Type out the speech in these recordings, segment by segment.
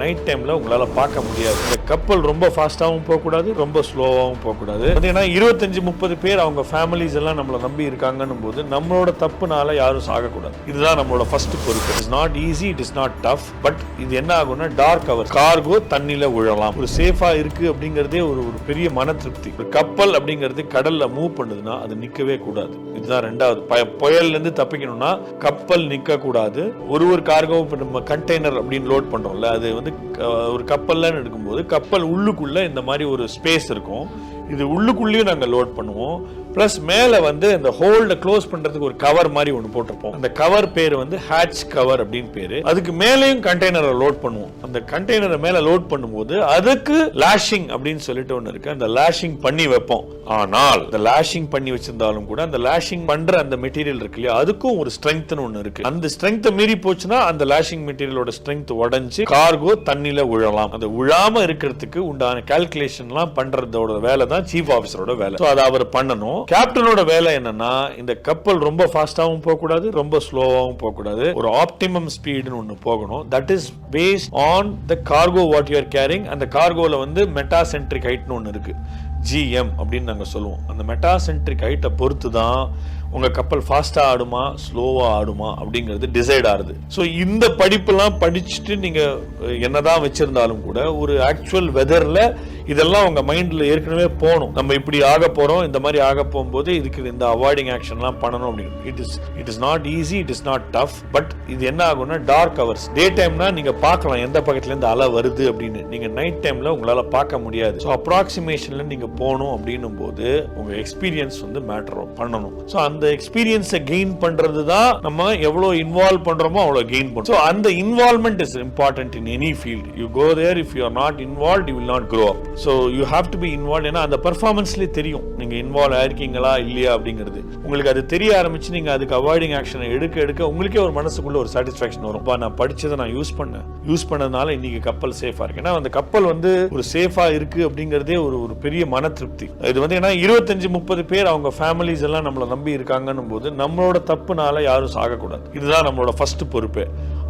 Night டைம்ல உங்களால பார்க்க முடியாது. இந்த கப்பல் ரொம்ப ஃபாஸ்டாகவும் போகக்கூடாது, ரொம்ப ஸ்லோவாகவும் போகக்கூடாது. பார்த்தீங்கன்னா 25-30 பேர் அவங்க ஃபேமிலிஸ் எல்லாம் நம்மளை நம்பி இருக்காங்கன்னும் போது நம்மளோட தப்புனால யாரும் சாகக்கூடாது. இதுதான் நம்மளோட ஃபர்ஸ்ட் பொறுப்பு. It is not easy, it is not tough. But இது என்ன ஆகும்னா டார்க் ஹவர் கார்கோ தண்ணியில விழலாம். ஒரு சேஃபா இருக்கு அப்படிங்கறதே ஒரு பெரிய மன திருப்தி. ஒரு கப்பல் அப்படிங்கிறது கடல்ல மூவ் பண்ணுதுன்னா அது நிக்கவே கூடாது. இதுதான் ரெண்டாவது. புயல்ல இருந்து தப்பிக்கணும்னா கப்பல் நிக்க கூடாது. ஒரு கார்கோ நம்ம கண்டெய்னர் அப்படின்னு லோட் பண்றோம்ல, அது வந்து ஒரு கப்பல்ல எடுக்கும்போது கப்பல் உள்ளுக்குள்ள இந்த மாதிரி ஒரு ஸ்பேஸ் இருக்கும். இது உள்ளுக்குள்ளேயும் நாங்கள் லோட் பண்ணுவோம். பிளஸ் மேலே வந்து இந்த ஹோல்ட க்ளோஸ் பண்றதுக்கு ஒரு கவர் மாதிரி ஒன்று போட்டிருப்போம். அந்த கவர் பேர் வந்து ஹேட்ச் கவர் அப்படின்னு பேரு. அதுக்கு மேலேயும் கண்டெய்னரை லோட் பண்ணுவோம். அந்த கண்டெய்னரை மேல லோட் பண்ணும்போது அதுக்கு லாஷிங் அப்படின்னு சொல்லிட்டு ஒன்று இருக்கு. அந்த லாஷிங் பண்ணி வைப்போம். ஆனால் இந்த லாஷிங் பண்ணி வச்சிருந்தாலும் கூட அந்த லாஷிங் பண்ற அந்த மெட்டீரியல் இருக்கு இல்லையா, அதுக்கும் ஒரு ஸ்ட்ரெங்த் ஒன்று இருக்கு. அந்த ஸ்ட்ரெங்த் மீறி போச்சுன்னா அந்த லாஷிங் மெட்டீரியலோட ஸ்ட்ரெங்த் உடைஞ்சு கார்கோ தண்ணியில விழலாம். அது விழாம இருக்கிறதுக்கு உண்டான கால்குலேஷன் எல்லாம் பண்றதோட வேலை தான் சீஃப் ஆபீசரோட வேலை. அது அவர் பண்ணணும். கேப்டனோட வேலை என்னன்னா, இந்த கப்பல் ரொம்ப ஃபாஸ்டாவும் போக கூடாது, ரொம்ப ஸ்லோவாவும் போக கூடாது. ஒரு ஆப்டிமம் ஸ்பீடுன்னு ஒன்னு போகணும். That is based on the cargo what you are carrying. அந்த கார்கோல வந்து மெட்டாசென்ட்ரிக் ஹைட்னு ஒன்னு இருக்கு, GM அப்படின்னு நாங்க சொல்லுவோம். அந்த மெட்டாசென்ட்ரிக் ஹைட்டை பொறுத்து தான் உங்க கப்பல் ஃபாஸ்டா ஆடுமா ஸ்லோவா ஆடுமா அப்படிங்கிறது டிசைட் ஆகுது. ஸோ இந்த படிப்பெல்லாம் படிச்சுட்டு நீங்க என்னதான் வச்சிருந்தாலும் கூட ஒரு ஆக்சுவல் வெதர்ல இதெல்லாம் உங்க மைண்ட்ல ஏற்கனவே போகணும். நம்ம இப்படி ஆக போறோம், இந்த மாதிரி ஆக போகும்போது இதுக்கு இந்த அவாய்டிங் ஆக்ஷன்லாம் பண்ணணும் அப்படின்னு. It is not easy, it is not tough. But இது என்ன ஆகும்னா டார்க் ஹவர்ஸ். டே டைம்னா நீங்க பார்க்கலாம் எந்த பக்கத்துல இருந்து அலை வருது அப்படின்னு. நீங்க நைட் டைம்ல உங்களால பார்க்க முடியாது. ஸோ அப்ராக்சிமேஷன்ல நீங்க போகணும் அப்படின்னும் போது உங்க எக்ஸ்பீரியன்ஸ் வந்து மேட்டர் பண்ணணும். ஸோ அந்த எக்ஸ்பீரியன்ஸை கெயின் பண்றது தான் நம்ம எவ்வளவு இன்வால்வ் பண்றோமோ அவ்வளவு கெயின் பண்ணும். ஸோ அந்த involvement is important in any field. You go there, if you are not involved you will not grow up. So you have to be involve. ஏன்னா அந்த பெர்ஃபார்மன்ஸ்லேயே தெரியும் நீங்க இன்வால்வ் ஆயிருக்கீங்களா இல்லையா அப்படிங்கிறது. உங்களுக்கு அது தெரிய ஆரம்பிச்சு நீங்க அதுக்கு அவாய்டிங் ஆக்ஷனை எடுக்க உங்களுக்கே ஒரு மனசுக்குள்ள ஒரு சாட்டிஸ்ஃபேக்ஷன் வரும். நான் படிச்சதை நான் யூஸ் பண்ணதுனால இன்னைக்கு கப்பல் சேஃபா இருக்கு. ஏன்னா அந்த கப்பல் வந்து ஒரு சேஃபா இருக்கு அப்படிங்கிறதே ஒரு பெரிய மன திருப்தி. இது வந்து ஏன்னா 25-30 பேர் அவங்க ஃபேமிலிஸ் எல்லாம் நம்மளை நம்பி இருக்காங்கன்னும் போது நம்மளோட தப்புனால யாரும் சாகக்கூடாது. இதுதான் நம்மளோட ஃபர்ஸ்ட் பொறுப்பு.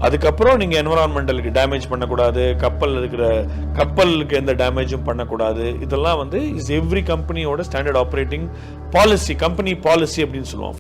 அதுக்கப்புறம் நீங்க என்விரான்மெண்டலுக்கு டேமேஜ் பண்ணக்கூடாது, கப்பலுக்கு எந்த டேமேஜும் பண்ணக்கூடாது. இதெல்லாம் வந்து இஸ் எவ்ரி கம்பெனியோட standard operating policy, company policy அப்படின்னு சொல்லுவோம்.